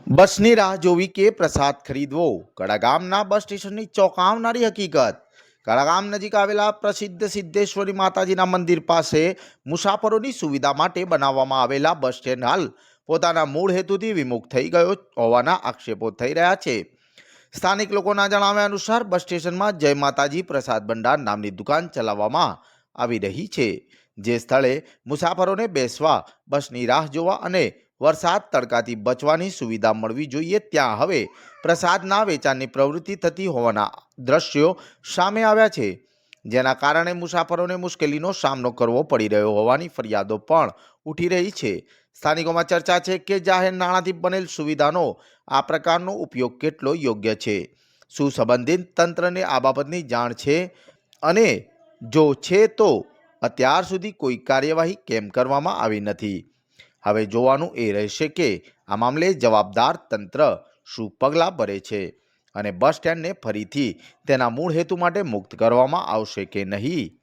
બસની રાહ જોવી કે પ્રસાદ ખરીદવો કડાગામના બસ સ્ટેશનની ચોંકાવનારી હકીકત। કડાગામ નજીક આવેલા પ્રસિદ્ધ સિદ્ધેશ્વરી માતાજીના મંદિર પાસે મુસાફરોની સુવિધા માટે બનાવવામાં આવેલા બસ સ્ટેન્ડ હાલ પોતાના મૂળ હેતુથી વિમુખ થઈ ગયો હોવાના આક્ષેપો થઈ રહ્યા છે। સ્થાનિક લોકોના જણાવ્યા અનુસાર બસ સ્ટેશનમાં જય માતાજી પ્રસાદ ભંડાર નામની દુકાન ચલાવવામાં આવી રહી છે, જે સ્થળે મુસાફરોને બેસવા, બસની રાહ જોવા અને વરસાદ તડકાથી બચવાની સુવિધા મળવી જોઈએ, ત્યાં હવે પ્રસાદના વેચાણની પ્રવૃત્તિ થતી હોવાના દ્રશ્યો સામે આવ્યા છે, જેના કારણે મુસાફરોને મુશ્કેલીનો સામનો કરવો પડી રહ્યો હોવાની ફરિયાદો પણ ઉઠી રહી છે। સ્થાનિકોમાં ચર્ચા છે કે જાહેર નાણાંથી બનેલ સુવિધાનો આ પ્રકારનો ઉપયોગ કેટલો યોગ્ય છે, શું સંબંધિત તંત્રને આ બાબતની જાણ છે અને જો છે તો અત્યાર સુધી કોઈ કાર્યવાહી કેમ કરવામાં આવી નથી। હવે જોવાનું એ રહેશે કે આ મામલે જવાબદાર તંત્ર શું પગલાં ભરે છે અને બસ સ્ટેન્ડને ફરીથી તેના મૂળ હેતુ માટે મુક્ત કરવામાં આવશે કે નહીં।